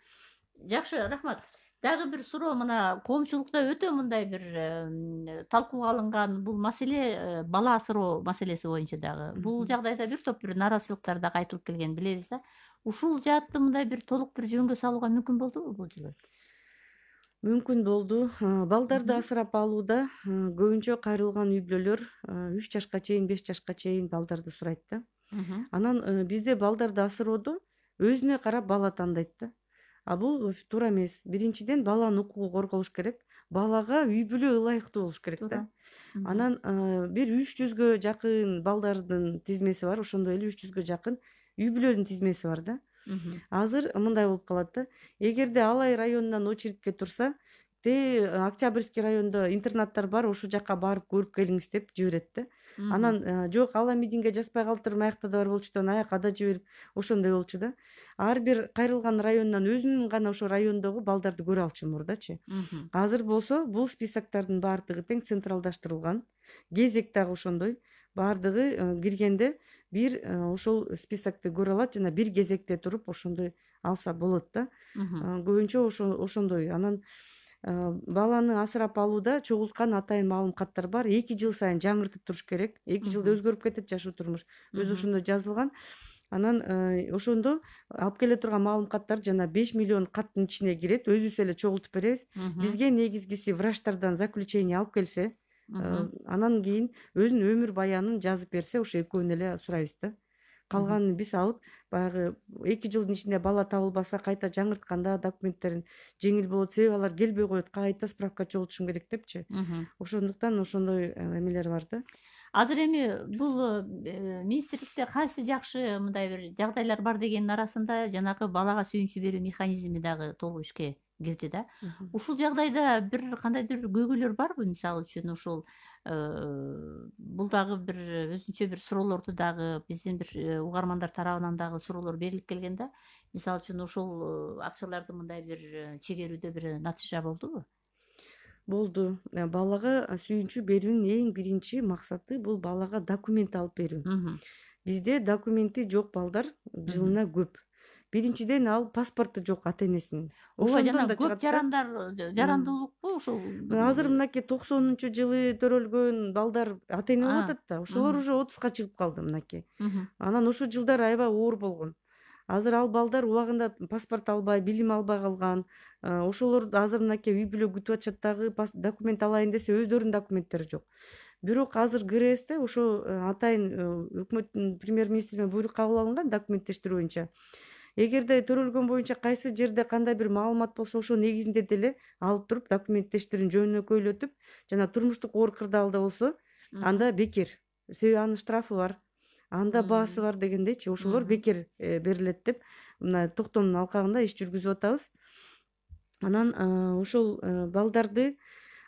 Жакшы, рахмат. Дагы бир суроо, мына коомчулукта өтө мындай бир талкууга алынган бул маселе бала асыроо маселеси боюнча дагы. Бул жагдайда бир топ бир нааразычылыктар дагы айтылып келген билебиз да. Ушул жаатты мындай бир толук бир жөнгө салууга мүмкүн болдубу бул жылы? Мүмкүн болду. Балдарды асырап алууда көбүнчө кайрылган үй бүлөлөр 3 жашка чейин, 5 жашка чейин балдарды сурайт да. Анан бизде балдарды асыроодо өзүнө карап бала тандайт да. А бул туура эмес. Биринчиден баланын укугу корголуш керек. Балага үй бүлө ылайыктуу болуш керек да. Анан бир 300гө жакын балдардын тизмеси бар, ошондой эле 300гө жакын үй бүлөнүн тизмеси бар да. Азыр мындай болуп калат да. Эгерде Алай районунан очередке турса, Октябрьский райондо интернаттар бар, ошол жакка барып көрүп келиңиз деп жиберет да. Анан жок, Аламидинге жазбай калтырып, аякта да бар болчу да, аяка да жиберип, ошондой болчу да. Ар бир кайрылган районунан өзүнүн гана ошо райондогу балдарды көрө алчу мурдачы. Азыр болсо бул списоктардын баардыгы тең централдаштырылган. Кезек дагы ошондой. Баардыгы киргенде бир ошол списокты көрө алат жана бир кезекте туруп ошондой алса болот да. Көбүнчө ошондой. Анан баланы асырап алууда чогулткан атайын маалыматтар бар. 2 жыл сайын жаңыртып туруш керек. 2 жылда өзгөрүп кетет жашоо турмуш. Өзү ошондо жазылган. Анан ошондо алып келе турган маалыматтар жана 5 миллион каттын ичине кирет. Өзүбүз эле чогултуп беребиз. Бизге негизгиси врачтардан заключение алып келсе, анан кийин өзүнүн өмүр баянын жазып берсе, ошо экөөнү эле сурайбыз да. калганын биз алып баягы 2 жылдын ичинде бала табылбаса кайта жаңыртканда документтерин жеңил болот, себеби алар келбей коет, кайта справка чогултушум керек депчи. Ошондуктан ошондой эмелер бар да. Азыр эми бул министрликте кайсы жакшы мындай бир жагдайлар бар дегендин арасында жанагы балага сүйүнчү берүү механизми дагы толук ишке кирди да. Ушул жагдайда бир кандайдыр көйгөйлөр барбы? Мисалы үчүн ушул бул дагы бир өзүнчө бир суроолорду дагы биздин бир угармандар тарабынан дагы суроолор берилип келген да. Мисалы үчүн ушул акчаларды мындай бир чегерүүдө бир натыйжа болдубу? Болду. Балага сүйүнчү берүүнүн эң биринчи максаты бул балага документ алып берүү. Бизде документи жок балдар жылына көп. Биринчиден ал паспорту жок ата энесинин. Ошо жана көп жарандуулукпу ошол. Азыр мынакей 90-жылы төрөлгөн балдар ата эне болуп атат да. Ошолор уже 30га чыгып калды мынакей. Анан ошол жылдар аябай оор болгон. Азыр ал балдар убагында паспорт албай, билим албай калган. Ошолор азыр мынакей үй бүлө күтүп атышат дагы, документ алайын десе өздөрүнүн документтери жок. Бирок азыр КРСте ошо атайын өкмөттүн премьер-министринен буйрук кабыл алынган документтештирүү боюнча. Эгерде төрөлгөн боюнча кайсы жерде кандай бир маалымат болсо ошо негизинде деле алып туруп документтештирүүнү жөнөкөйлөтүп, жана турмуштук оор кырдаалда болсо анда бекер. Себеби анын штрафы бар. Анда баасы бар дегендейчи, ошолор бекер берилет деп мына токтомдун алкагында иш жүргүзүп атабыз. Анан ошол балдарды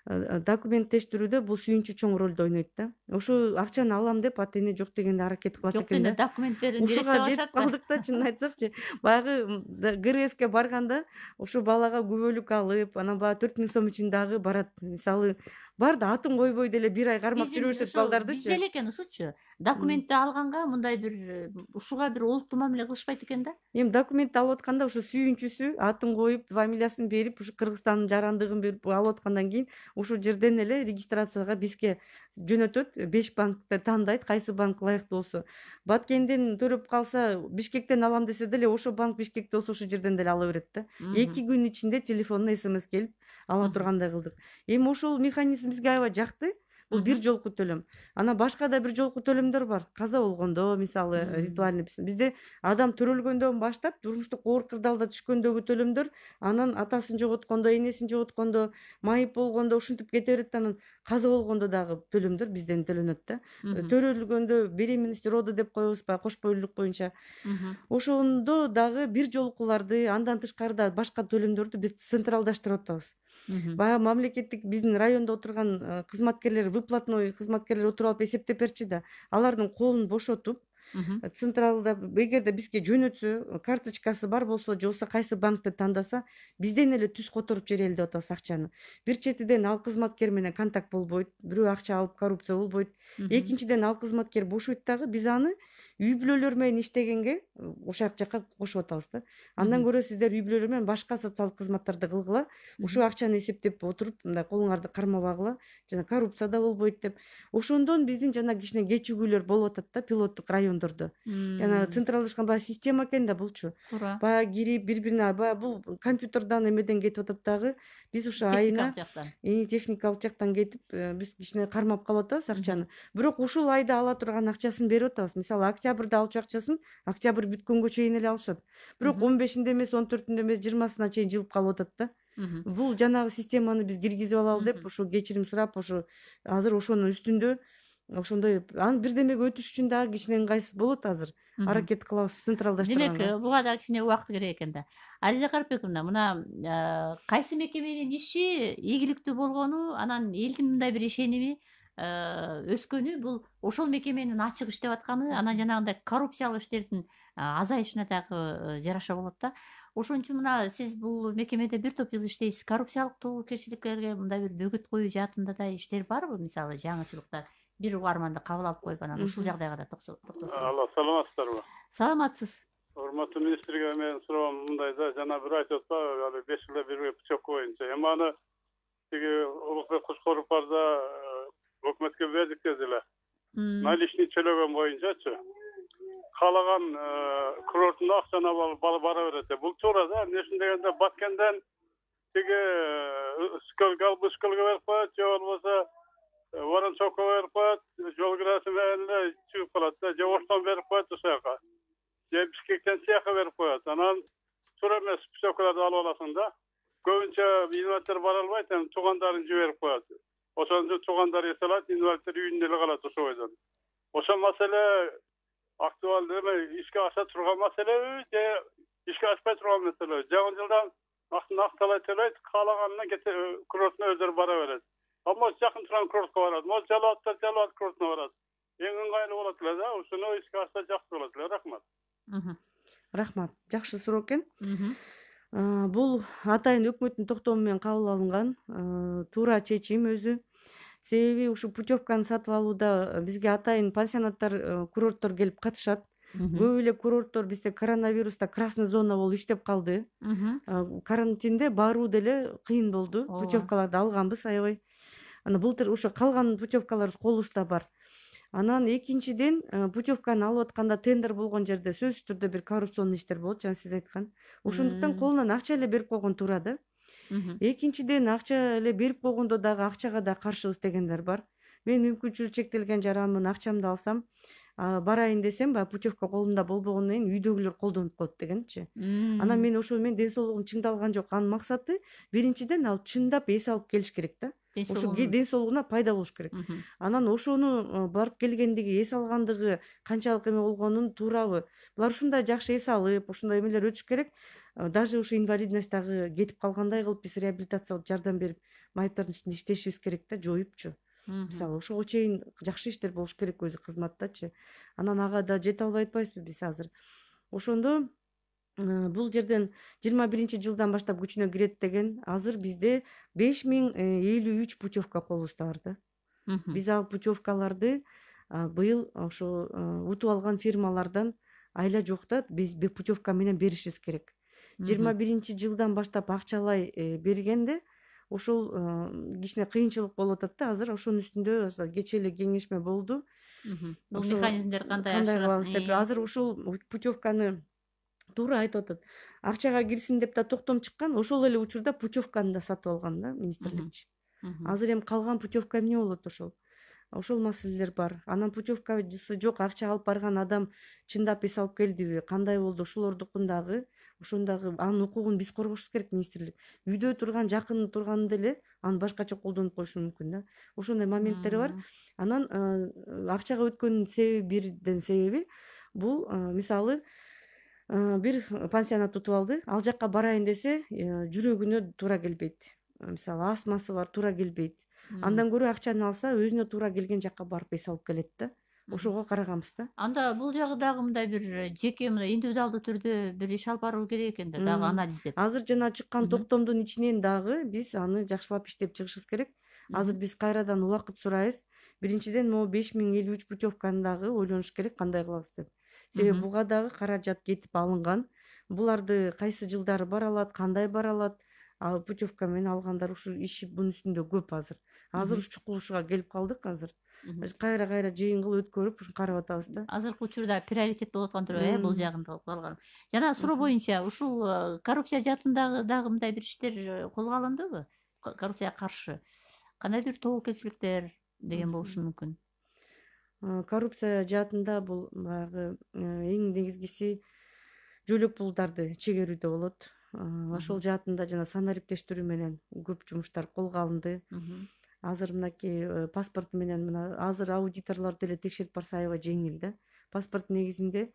документтештирүүдө бул сүйүнчү чоң ролду ойнойт да. Ошо акчаны алам деп ата эне жок дегенде аракет кылат экен да. Жок дегенде документтерин ушуга жетип калдык да, чынын айтсакчы. Баягы КРСке барганда ошо балага күбөлүк алып, анан баягы 4000 сом үчүн дагы барат. Мисалы бар да атын койбой деле бир ай кармап жүрүшөт балдардычы. Бизде эле экен ушучу. Документти алганга мындай бир ушуга бир олуттуу мамиле кылышпайт экен да. Эми документти алып атканда ошо сүйүнчүсү атын коюп, фамилиясын берип, ушу Кыргызстандын жарандыгын берип алып аткандан кийин ушул жерден эле регистрацияга бизге жөнөтөт. 5 банкты тандайт, кайсы банк ылайыктуу болсо. Баткенден төрөп калса, Бишкектен алам десе деле ошо банк Бишкекте болсо ошол жерден деле ала берет да. 2 күн ичинде телефонуна СМС келип ала тургандай кылдык. Эми ошол механизм бизге аябай жакты. Бул бир жолку төлөм. Анан башка да бир жолку төлөмдөр бар. Каза болгондо, мисалы, ритуальный бизде адам төрөлгөндөн баштап турмуштук оор кырдаалда түшкөндөгү төлөмдөр, анан атасын жоготкондо, энесин жоготкондо, майып болгондо ушинтип кете берет, анан каза болгондо дагы төлөмдөр бизден төлөнөт да. Төрөлгөндө беременность роды деп коебуз баягы кош бойлуулук боюнча. Ошондо дагы бир жолкуларды, андан тышкары да башка төлөмдөрдү биз централдаштырып атабыз. Баягы мамлекеттик биздин райондо отурган кызматкерлер, выплатной кызматкерлер отуруп алып эсептеп берчи да. Алардын колун бошотуп, централда эгерде бизге жөнөтсө, карточкасы бар болсо, же болбосо кайсы банкты тандаса, бизден эле түз которуп жиберели деп атабыз акчаны. Бир четиден ал кызматкер менен контакт болбойт, бирөө акча алып коррупция болбойт. Экинчиден ал кызматкер бошойт дагы, биз аны үй бүлөлөр менен иштегенге ошол жака кошуп атабыз да. Андан көрө сиздер үй бүлөлөр менен башка социалдык кызматтарды кылгыла, ушул акчаны эсептеп отуруп, мындай колуңарды кармабагыла, жана коррупция да болбойт деп. Ошондон биздин жана кичине кечигүүлөр болуп атат да пилоттук райондордо. Жана централдашкан баягы система экен да булчу. Баягы кирип бири-бирине баягы бул компьютерден эмеден кетип атат дагы. Биз ушу айына техникалык жактан кетип, биз кичине кармап калып атабыз акчаны. Бирок ушул айда ала турган акчасын берип атабыз. Мисалы, октябрда алчу акчасын октябрь бүткөнгө чейин эле алышат. Бирок 15-инде эмес, 14-үндө эмес, 20-сына чейин жылып калып атат да. Бул жанагы системаны биз киргизип алалы деп, ошо кечирим сурап, ошо азыр ошонун үстүндө ошондой аны бирдемеге өтүш үчүн дагы кичине ыңгайсыз болот азыр. Аракет кылабыз централдаштырганга. Демек, буга да кичине убакыт керек экен да. Ариза Карипбековна, мына кайсы мекеменин иши ийгиликтүү болгону, анан элдин мындай бир ишеними өскөнү, бул ошол мекеменин ачык иштеп атканы, анан жанагындай коррупциялык иштердин азайышына дагы жараша болот да. Ошон үчүн мына сиз бул мекемеде бир топ жыл иштейсиз. Коррупциялык тобокелчиликтерге мындай бир бөгөт коюу жаатында да иштер барбы? Мисалы, жаңычылыктар бир угарманды кабыл алып коюп, анан ушул жагдайга да токтолсок. Алла, саламатсыздарбы? Саламатсыз. Урматтуу министрге менин суроом мындай да, жана бир айтып атпайбы, али 5 жылда бир пучок боюнча. Эми аны тиги Улукбек Кушкоров барда өкмөткө бердик дедиле. Наличный төлөгөн боюнчачы. Каалаган курортунда акчаны алып бара берет. Бул туура да. Эмне үчүн дегенде Баткенден тиги скөлгө берип коет, же болбосо Orun çok verip koyat, yol kirası verenle çıkıp kalat da, je ortadan verip koyat o sayaka. Je Bişkekten siyaka verip koyat. Anan süremez pişokalarda alı olasın da. Köpünçe invalidler var almaytan, tuğandarın verip koyat. Oşonca tuğandar yesalat, invalidler üyündeli kalat o soydan. Oşon mesele aktual değil mi? İşke aşağı turgan mesele, je işke aşağı turgan mesele. Jağın yıldan aktalay telayt, kalağanına kurortuna özleri bara verir. Ama yakın turan kurortuna varad. Mo jalat kurortuna varad. Eң ыңгайлуу болот эле да, ошону ишке ашса жакшы болот эле. Рахмат. Рахмат. Жакшы суроо экен. Бул атайын өкмөттүн токтому менен кабыл алынган туура чечим өзү. Себеби ушу путевканы сатып алууда бизге атайын пансионаттар, курорттор келип катышат. Көп эле курорттор бизде коронавируста красный зона болуп иштеп калды. Карантинде баруу деле кыйын болду. Путевкаларды алганбыз аябай. Ана былтыр ошо калган путевкаларыбыз колубузда бар. Анан экинчиден путевканы алып атканда тендер болгон жерде сөзсүз түрдө бир коррупционный иштер болот, жана сиз айткан. Ошондуктан колунан акча эле берип койгон туура да. Экинчиден акча эле берип койгондо дагы акчага да каршыбыз дегендер бар. Мен мүмкүнчүлүгү чектелген жаранмын, акчамды алсам, барайын десем, баягы путевка колумда болбогондон кийин үйдөгүлөр колдонуп коет дегенчи. Анан мен ошо менен ден соолугум чыңдалган жок. Анын максаты биринчиден ал чындап эс алып келиш керек да. Ошо ден соолугуна пайда болуш керек. Анан ошону барып келгендиги, эс алгандыгы канчалык эме болгонун туурабы? Булар ушундай жакшы эс алып, ушундай эмелер өтүш керек. Даже ушу инвалидность дагы кетип калгандай кылып биз реабилитациялык жардам берип, майыптардын үстүндө иштешибиз керек да, жоюпчу. Мисалы, ошого чейин жакшы иштер болуш керек өзү кызматтачы. Анан ага да жете албай атпайбызбы биз азыр. Ошондо бул жерден 21-жылдан баштап күчүнө кирет деген, азыр бизде 5053 путевка колубузда бар да. Биз ал путевкаларды быйыл ошо утуп алган фирмалардан айла жокта биз путевка менен беришибиз керек. 21-жылдан баштап акчалай бергенде ошол кичине кыйынчылык болуп атат да. Азыр ошонун үстүндө кечээ эле кеңешме болду. Бул механизмдер кандай кылабыз деп азыр ушул путевканы туура айтып атат. Акчага кирсин деп да токтом чыккан, ошол эле учурда путевканы да сатып алган да министрликчи. Азыр эми калган путевка эмне болот ошол? Ошол маселелер бар. Анан путевкасы жок, акча алып барган адам чындап эс алып келдиби, кандай болду, ошолордукундагы ошондагы анын укугун биз коргошубуз керек министрлик. Үйдө турган, жакын турганда эле аны башкача колдонуп коюшу мүмкүн да. Ошондой моменттери бар. Анан акчага өткөнүн бирден себеби бул мисалы бир пансионат утуп алды, ал жакка барайын десе, жүрөгүнө туура келбейт. Мисалы астмасы бар, туура келбейт. Андан көрө акчаны алса, өзүнө туура келген жакка барып эс алып келет да. Ошого караганбыз да. Анда бул жагы дагы мындай бир жеке индивидуалдуу түрдө бир иш алып баруу керек экен да, дагы анализдеп. Азыр жана чыккан токтомдун ичинен дагы биз аны жакшылап иштеп чыгышыбыз керек. Азыр биз кайрадан убакыт сурайбыз. Биринчиден могу 5053 путевканы дагы ойлонуш керек, кандай кылабыз деп. Себеби буга дагы каражат кетип алынган. Буларды кайсы жылдары бара алат, кандай бара алат, ал путевка менен алгандар ушу иши бунун үстүндө көп азыр. Азыр чукулушуга келип калдык азыр. Кайра жыйын кылып өткөрүп карап атабыз да. Азыркы учурда приоритет болуп аткан турбайбы бул жагында калган. Жана суроо боюнча ушул коррупция жаатындагы дагы мындай бир иштер колго алындыбы? Коррупцияга каршы кандайдыр тобокелчиликтер деген болушу мүмкүн. Коррупция жаатында бул баягы эң негизгиси жөлөк пулдарды чегерүүдө болот. Ошол жаатында жана санариптештирүү менен көп жумуштар колго алынды. Азыр мынакей паспорт менен мына азыр аудиторлор деле текшерип барса аябай жеңил да. Паспорт негизинде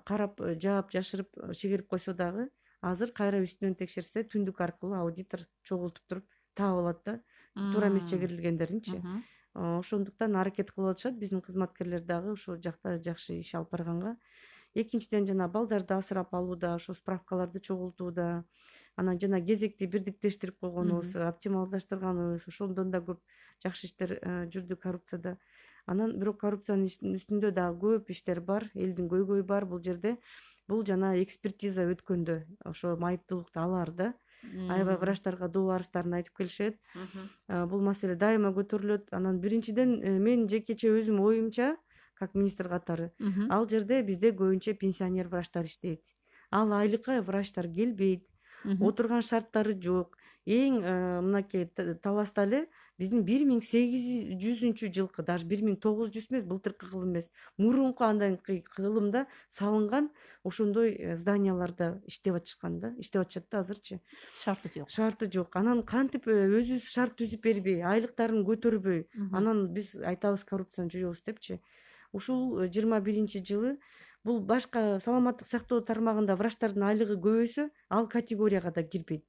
карап жаап жашырып чегерип койсо дагы азыр кайра үстүнөн текшерсе түндүк аркылуу аудитор чогултуп туруп таап алат да. Туура эмес чегерилгендеринчи. Ошондуктан аракет кылып атышат биздин кызматкерлер дагы ошол жакта жакшы иш алып барганга. Экинчиден жана балдарды асырап алууда, ошо справкаларды чогултууда, анан жана кезекти бирдиктештирип койгонубуз, оптималдаштырганыбыз, ошондон да көп жакшы иштер жүрдү коррупцияда. Анан бирок коррупциянын үстүндө дагы көп иштер бар, элдин көйгөйү бар бул жерде. Бул жана экспертиза өткөндө ошо майыптуулукту алар да. Аябай врачтарга доо арыздарын айтып келишет. Бул маселе дайыма көтөрүлөт. Анан биринчиден мен жекече өзүм оюмча, как министр катары, ал жерде бизде көбүнчө пенсионер врачтар иштейт. Ал айлыкка врачтар келбейт. Отурган шарттары жок. Эң мынакей таласта эле биздин 1800 жылкы, даже 1900 эмес, былтыркы кылым эмес, мурунку анданкы кылымда салынган ошондой зданияларда иштеп атышат да азырчы. Шарты жок. Шарты жок. Анан кантип өзүбүз шарт түзүп бербей, айлыктарын көтөрбөй, анан биз айтабыз коррупцияны жүрөбүз депчи. Ушул 21-жылы бул башка саламаттык сактоо тармагында врачтардын айлыгы көбөйсө, ал категорияга да кирбейт.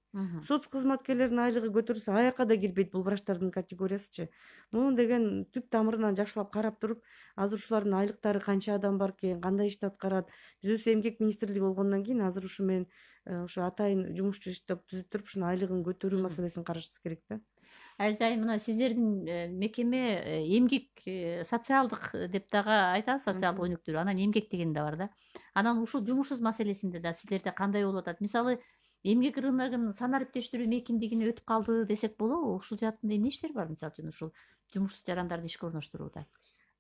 Соц кызматкерлердин айлыгы көтөрүлсө, аяка да кирбейт бул врачтардын категориясычы. Муну деген түп тамырынан жакшылап карап туруп, азыр ушулардын айлыктары канча адам бар экен, кандай ишти аткарат. Биз өзү эмгек министрлиги болгондон кийин азыр ушу менен ошо атайын жумушчу иштеп түзүп туруп, ушунун айлыгын көтөрүү маселесин карашыбыз керек да. Айзай, мына сиздердин мекеме эмгек социалдык деп дагы айтабыз, социалдык өнүктүрүү. Анан эмгек деген да бар да. Анан ушул жумушсуз маселесинде да силерде кандай болуп атат? Мисалы, эмгек рыногун санариптештирүү мейкиндигине өтүп калды десек болобу? Ушул жаатында эмне иштер бар, мисалы үчүн ушул жумушсуз жарандарды ишке орноштурууда?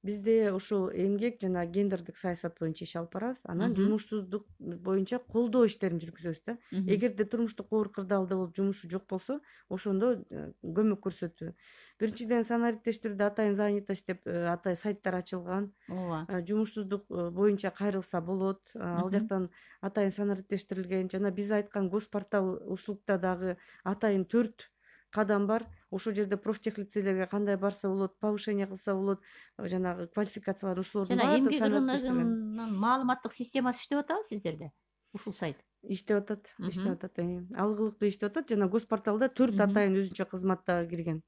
Бизде ушул эмгек жана гендердик саясат боюнча иш алып барабыз. Анан жумушсуздук боюнча колдоо иштерин жүргүзөбүз да. Эгерде турмуштук оор кырдаалда болуп жумушу жок болсо, ошондо көмөк көрсөтүү. Биринчиден санариптештирүүдө атайын занятость деп атай сайттар ачылган. Ооба. Жумушсуздук боюнча кайрылса болот. Ал жактан атайын санариптештирилген жана биз айткан госпортал услугда дагы атайын 4 кадам бар. Ошол жерде профтехлицейлерге кандай барса болот, повышение кылса болот, жанагы квалификациялар ошолордун Жана баардыгы эмгек санариптештирилген. рыногунун маалыматтык системасы иштеп атабы сиздерде? Ушул сайт. Иштеп атат. Алгылыктуу иштеп атат жана госпорталда 4 атайын өзүнчө кызмат дагы кирген.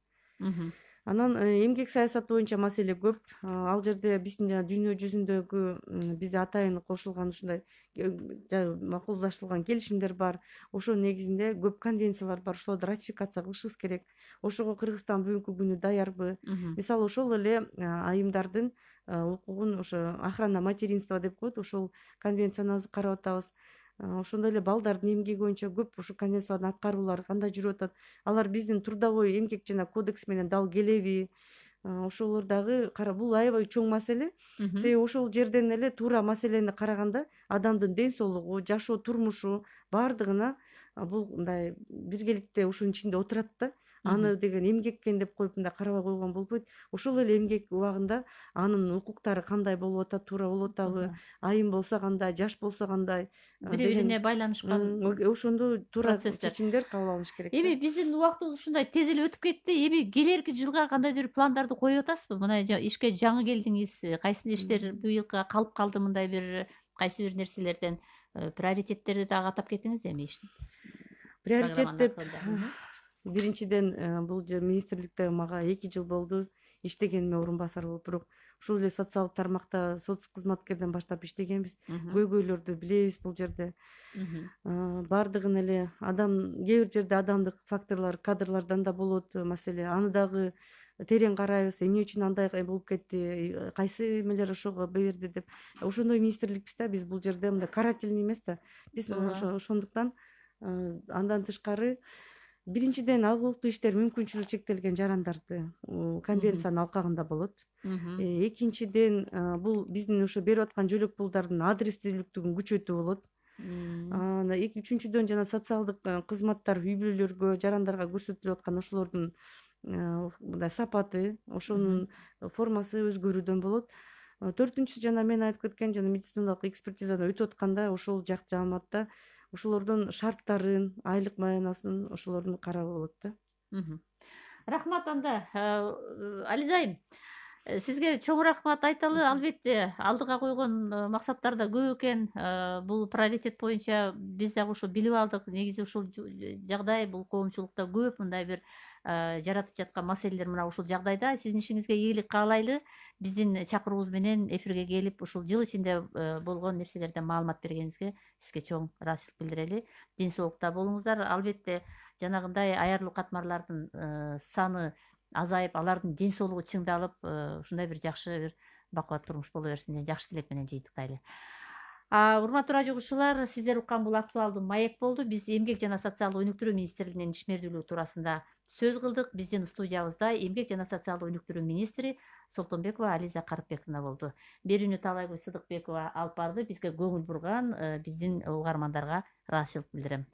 Анан эмгек саясаты боюнча маселе көп. Ал жерде биздин жана дүйнө жүзүндөгү бизде атайын кошулган ушундай макулдашылган келишимдер бар. Ошонун негизинде көп конвенциялар бар. Ошолорду ратификация кылышыбыз керек. Ошого Кыргызстан бүгүнкү күнү даярбы? Мисалы ошол эле айымдардын укугун ошо охрана материнства деп коет, ошол конвенцияны азыр карап атабыз. Ошондой эле балдардын эмгеги боюнча көп ушул конвенциялардын аткаруулары кандай жүрүп атат? Алар биздин трудовой эмгек жана кодекс менен дал келеби? Ошолор дагы бул аябай чоң маселе. Себеби ошол жерден эле туура маселени караганда адамдын ден соолугу, жашоо турмушу баардыгына бул мындай биргеликте ушунун ичинде отурат да. Аны деген эмгек экен деп коюп мындай карабай койгон болбойт. Ошол эле эмгек убагында анын укуктары кандай болуп атат, туура болуп атабы? Айым болсо кандай, жаш болсо кандай? Бири-бирине байланышкан ошондо туура чечимдер кабыл алыныш керек. Эми биздин убактыбыз ушундай тез эле өтүп кетти. Эми келерки жылга кандайдыр пландарды коюп атасызбы? Мына ишке жаңы келдиңиз. Кайсы иштер быйылкыга калып калды, мындай бир кайсы бир нерселерден приоритеттерди дагы атап кетиңиз эми иштин. Приоритет деп биринчиден бул министрликте мага 2 жыл болду иштегениме орун басар болуп, бирок ушул эле социалдык тармакта соц кызматкерден баштап иштегенбиз. Көйгөйлөрдү билебиз бул жерде. Баардыгын эле кээ бир жерде адамдык факторлор, кадрлардан да болот маселе. Аны дагы терең карайбыз. Эмне үчүн андай болуп кетти? Кайсы эмелер ошого берди деп. Ошондой министрликпиз да, биз бул жерде мындай карательный эмес да. Биз ошондуктан андан тышкары биринчиден алгылыктуу иштер мүмкүнчүлүгү чектелген жарандарды конвенциянын алкагында болот. Экинчиден бул биздин ошо берип аткан жөлөк пулдардын адрестүүлүктүгүн күчөтүү болот. Үчүнчүдөн жана социалдык кызматтар үй бүлөлөргө, жарандарга көрсөтүлүп аткан ошолордун мындай сапаты, ошонун формасы өзгөрүүдөн болот. Төртүнчүсү жана мен айтып кеткен жана медициналык экспертизадан өтүп атканда ошол жак жааматта ошолордун шарттарын, айлык маянасын ошолордун карап болот да. Рахмат анда. Ализайым, сизге чоң рахмат айталы. Албетте алдыга койгон максаттар да көп экен. Бул приоритет боюнча биз дагы ошо билип алдык. Негизи ушул жагдай бул коомчулукта көп мындай бир жаратып жаткан маселелер мына ушул жагдайда. Сиздин ишиңизге ийгилик каалайлы. Биздин чакыруубуз менен эфирге келип ушул жыл ичинде болгон нерселерден маалымат бергениңизге сизге чоң ыраазычылык билдирели. Ден соолукта болуңуздар. Албетте жанагындай аярлуу катмарлардын саны азайып, алардын ден соолугу чыңдалып, ушундай бир жакшы бир бакубат турмуш боло берсин деген жакшы тилек менен жыйынтыктайлы. Урматтуу радио угуучулар, сиздер уккан бул актуалдуу маек болду. Биз эмгек жана социалдык өнүктүрүү министрлигинин ишмердүүлүгү туурасында сөз кылдык. Биздин студиябызда эмгек жана социалдык өнүктүрүү министри Солтонбекова Ализа Карыпбековна болду. Берүүнү Таалайгүл Сыдыкбекова алып барды. Бизге көңүл бурган биздин угармандарга ыраазычылык билдирем.